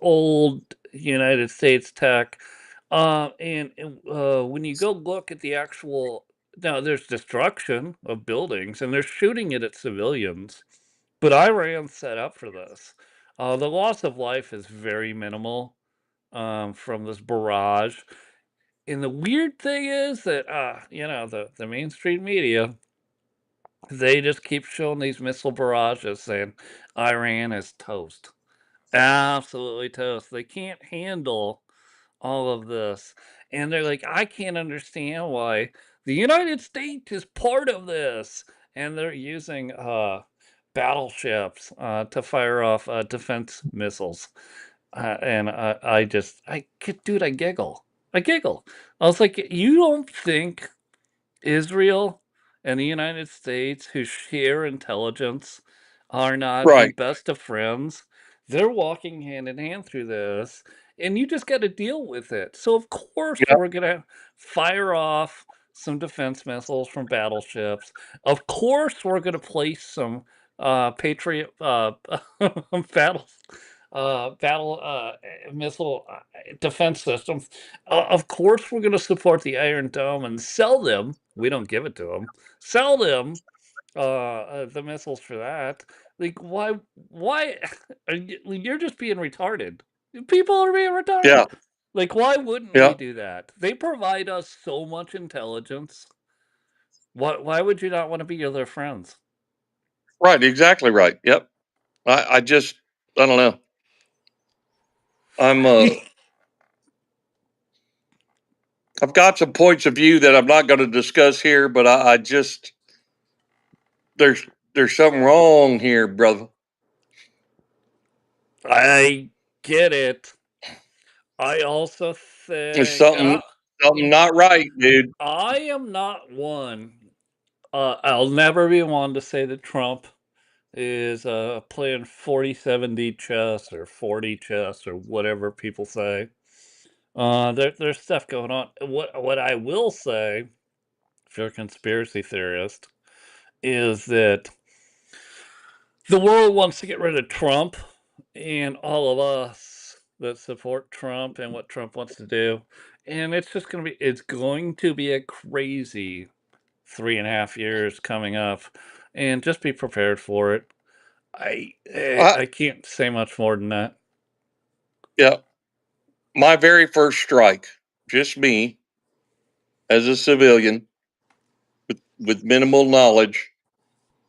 old United States tech. When you go look at the actual, now there's destruction of buildings, and they're shooting it at civilians, but Iran's set up for this. The loss of life is very minimal from this barrage. And the weird thing is that, the mainstream media, they just keep showing these missile barrages saying Iran is toast. Absolutely toast. They can't handle all of this. And they're like, I can't understand why the United States is part of this. And they're using battleships to fire off defense missiles. And dude, I giggle. I giggle. I was like, you don't think Israel and the United States, who share intelligence, are not the
right.
best of friends? They're walking hand in hand through this, and you just got to deal with it. So, of course,
Yeah,
we're going to fire off some defense missiles from battleships. Of course, we're going to place some Patriot battle missile defense systems. Of course, we're going to support the Iron Dome and sell them. We don't give it to them. Sell them the missiles for that. Like, why? Why? You're just being retarded. People are being
yeah,
retarded. Like, why wouldn't we
yeah.
do that? They provide us so much intelligence. Why would you not want to be their friends?
Right, exactly right. Yep. I just I don't know. I'm I've got some points of view that I'm not going to discuss here, but I just there's there's something wrong here, brother.
I get it. I also
There's
think
something not right, dude.
I am not one. I'll never be one to say that Trump is playing 40-70 chess or 40 chess or whatever people say. There's stuff going on. What I will say, if you're a conspiracy theorist, is that the world wants to get rid of Trump and all of us that support Trump and what Trump wants to do. And it's going to be a crazy 3.5 years coming up. And just be prepared for it.
I,
I can't say much more than that.
yeah, my very first strike, just me as a civilian with minimal knowledge.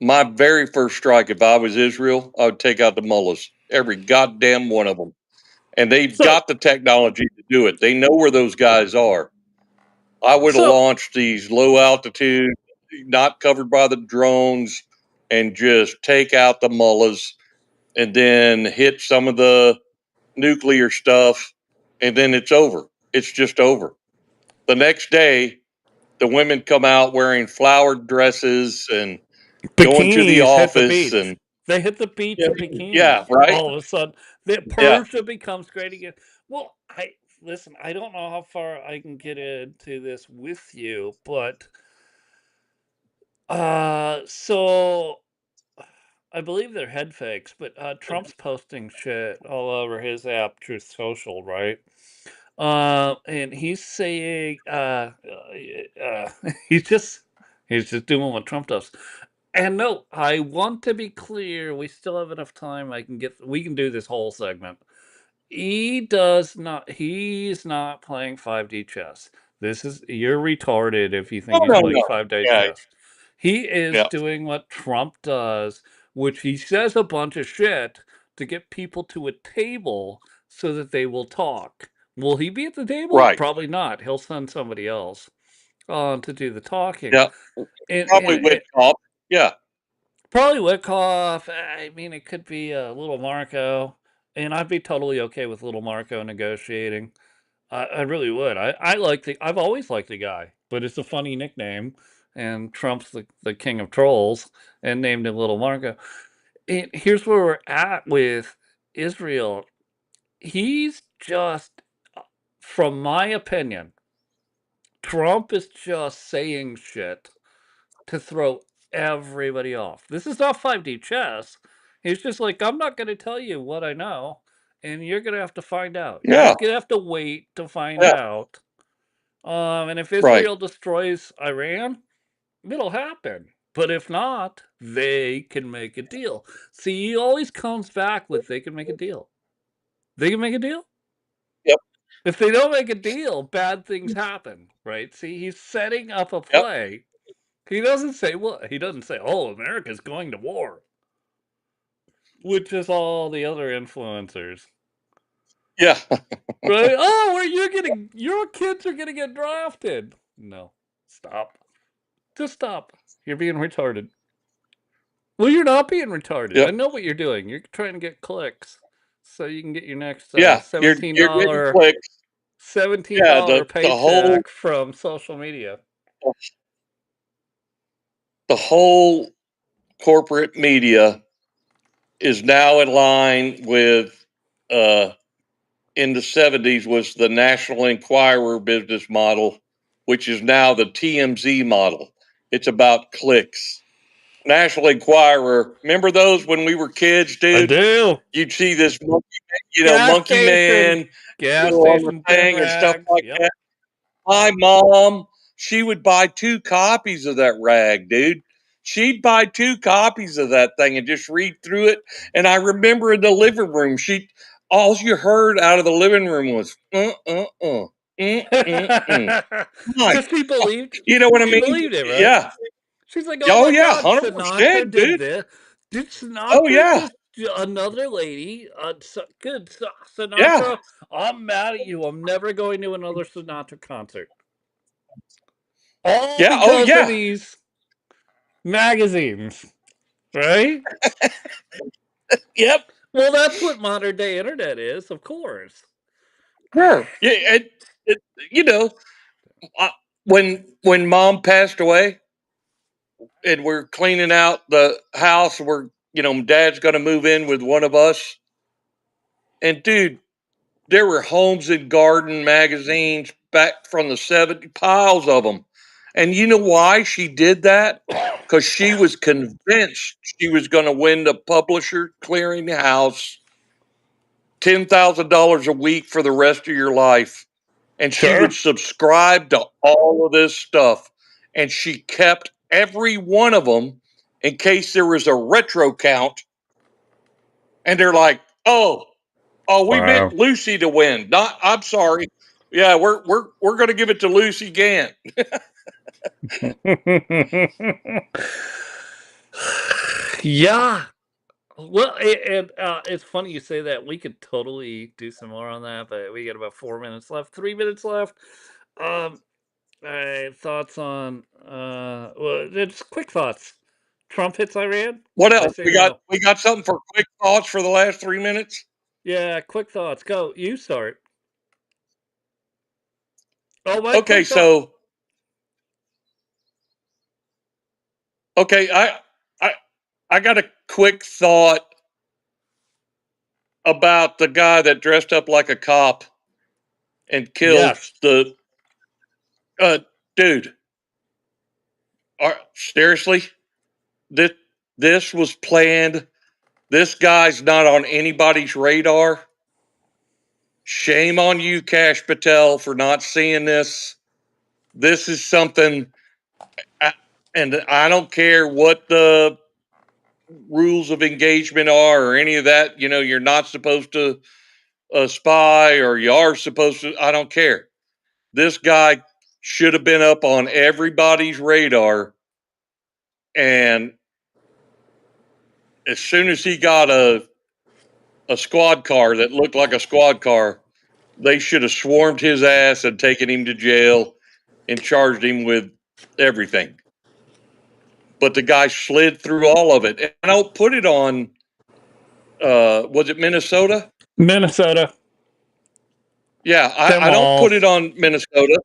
My very first strike, if I was Israel, I would take out the mullahs, every goddamn one of them. And they've
So
got the technology to do it. They know where those guys are. I would have
so
launched these low altitude, not covered by the drones, and just take out the mullahs and then hit some of the nuclear stuff, and then it's over. It's just over. The next day, the women come out wearing flowered dresses and going to the
bikinis hit the
office
beach.
and
They hit the beach
yeah,
in
yeah,
bikinis.
right?
All of a sudden, the
Yeah.
Persia becomes great again. Well, I listen. I don't know how far I can get into this with you, but so I believe they're head fakes. But Trump's posting shit all over his app, Truth Social, right? And he's saying, he's just he's just doing what Trump does. And no, I want to be clear. We still have enough time. We can do this whole segment. He's not playing 5D chess. You're retarded if you think
Oh
he's
no,
playing
no.
5D
Yeah,
chess. He is
yeah,
doing what Trump does, which he says a bunch of shit to get people to a table so that they will talk. Will he be at the table?
right.
Probably not. He'll send somebody else on to do the talking.
Yeah,
And,
probably
and,
Witkoff. Yeah,
Probably Wickoff. I mean, it could be Little Marco, and I'd be totally okay with Little Marco negotiating. I really would. I've always liked the guy, but it's a funny nickname, and Trump's the king of trolls, and named him Little Marco. And here's where we're at with Israel. He's just, from my opinion, Trump is just saying shit to throw everybody off. This is not 5D chess. He's just like, I'm not going to tell you what I know, and you're going to have to find out. You're
yeah,
just going to have to wait to find
yeah.
out. And if
Right.
Israel destroys Iran, it'll happen. But if not, they can make a deal. See, he always comes back with they can make a deal. They can make a deal.
Yep.
If they don't make a deal, bad things happen, right? See, he's setting up a
Yep.
play. He doesn't say what? He doesn't say, "Oh, America's going to war," which is all the other influencers,
Yeah.
right? Oh, your kids are gonna get drafted. No, stop. Just stop. You're being retarded. Well, you're not being retarded. I
Yep.
know what you're doing. You're trying to get clicks, so you can get your next
Yeah.
seventeen
You're getting
dollar
clicks.
seventeen
Yeah.
dollar
The whole
paycheck from social media.
the whole corporate media is now in line with uh in the 70s was the National Enquirer business model, which is now the TMZ model. It's about clicks. National Enquirer, remember those when we were kids,
I
dude?
do.
You'd see this monkey,
Gas
monkey
station,
man,
gas
on the
station, thin
thing and stuff
rags.
like
Yep.
that. My mom, she would buy 2 copies of that rag, dude. She'd buy 2 copies of that thing and just read through it. And I remember in the living room, all you heard out of the living room was My
Because she
God.
believed
You know what I
she
mean?
believed it, right?
Yeah.
She's like, "Oh
Oh
my
yeah,
God,
100%,
Sinatra did
dude.
this. Did
Oh
Sinatra
yeah.
just another lady? Good
Yeah.
Sinatra. I'm mad at you. I'm never going to another Sinatra concert. All
Yeah. Oh
because of
yeah.
these magazines. right?
Yep.
Well, that's what modern day internet is, of course.
Sure. Yeah. It, you know, uh, when mom passed away and we're cleaning out the house, dad's going to move in with one of us. And dude, there were Homes and Garden magazines back from the 70s, piles of them. And you know why she did that? Because she was convinced she was going to win the Publisher Clearinghouse $10,000 a week for the rest of your life. And she would
Sure.
subscribe to all of this stuff. And she kept every one of them in case there was a retro count. And they're like, oh, we
Wow.
meant Lucy to win. Not, I'm sorry. Yeah, we're going to give it to Lucy Gant.
Yeah. Well, and it's funny you say that. We could totally do some more on that, but we got about 4 minutes left, 3 minutes left. Um, thoughts on well, just quick thoughts. Trump hits Iran.
What
I
else?
say
We got
no.
we got something for quick thoughts for the last 3 minutes.
Yeah, quick thoughts. Go. You start. Oh, my
Okay,
quick thought.
so okay, I I got a quick thought about the guy that dressed up like a cop and killed
Yes.
the uh dude. Seriously, this this was planned. This guy's not on anybody's radar. Shame on you, Cash Patel, for not seeing this. This is something, and I don't care what the rules of engagement are or any of that. You're not supposed to spy or you are supposed to. I don't care. This guy should have been up on everybody's radar. And as soon as he got a squad car that looked like a squad car, they should have swarmed his ass and taken him to jail and charged him with everything. But the guy slid through all of it. And I don't put it on was it Minnesota?
Minnesota.
Yeah,
Tim
I don't put it
Walz.
on Minnesota,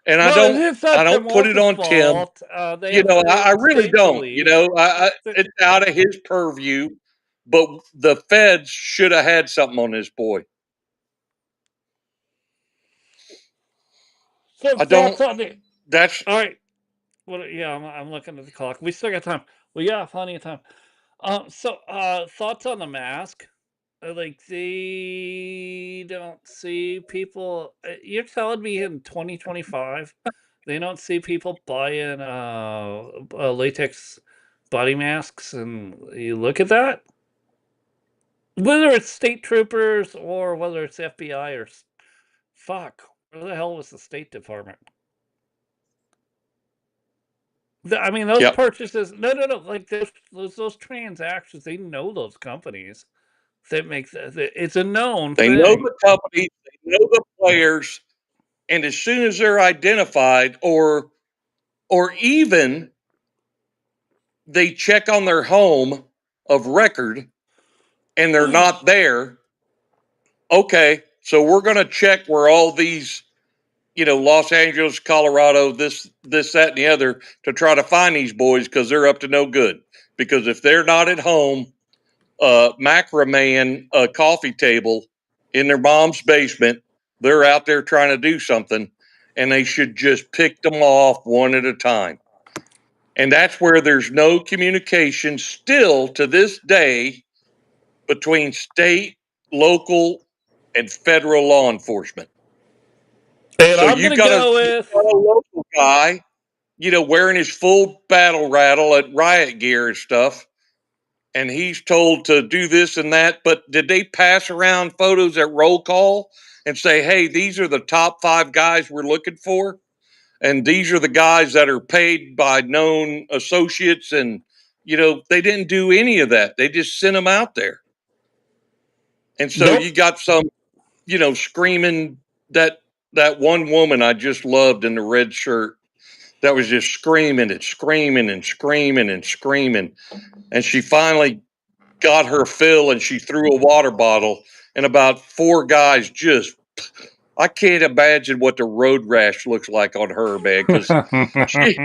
and
No, it's
I
not Tim
don't put it
Walz's
on Tim.
fault. They have
I really
state
don't.
police.
It's out of his purview. But the feds should have had something on this boy.
So
I don't.
thoughts on the.
That's
All right. Well, yeah, I'm looking at the clock. We still got time. We got plenty of time. Thoughts on the mask? Like they don't see people. You're telling me in 2025 they don't see people buying latex body masks, and you look at that. Whether it's state troopers or whether it's FBI or fuck, where the hell was the State Department? I mean, those
yep.
purchases. No, no, no. Like those transactions. They know those companies that make it's a known
They know
thing.
the companies. They know the players, and as soon as they're identified, or even they check on their home of record and they're not there. Okay, so we're going to check where all these, Los Angeles, Colorado, this, that, and the other, to try to find these boys because they're up to no good. Because if they're not at home, macrameing a coffee table in their mom's basement, they're out there trying to do something, and they should just pick them off one at a time. And that's where there's no communication still to this day between state, local, and federal law enforcement.
And
So
I'm
you
gonna
got
go with
a local guy, wearing his full battle rattle at riot gear and stuff, and he's told to do this and that. But did they pass around photos at roll call and say, hey, these are the top 5 guys we're looking for? And these are the guys that are paid by known associates. And, they didn't do any of that. They just sent them out there. And so
nope.
you got some, screaming that one woman I just loved in the red shirt. that was just screaming and screaming and screaming and screaming. And she finally got her fill and she threw a water bottle, and about 4 guys just, I can't imagine what the road rash looks like on her, man, because she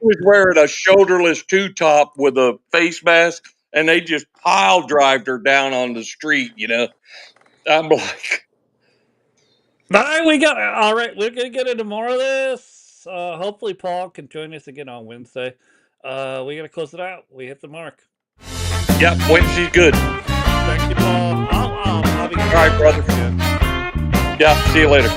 was wearing a shoulderless two-top with a face mask, and they just pile drived her down on the street, you know? I'm like,
Alright, we got all right, we're gonna get into more of this. Hopefully Paul can join us again on Wednesday. We gotta close it out. We hit the mark.
yep, Wednesday's good.
Thank you, Paul. I'll be
All right, brother.
again.
Yeah, see you later.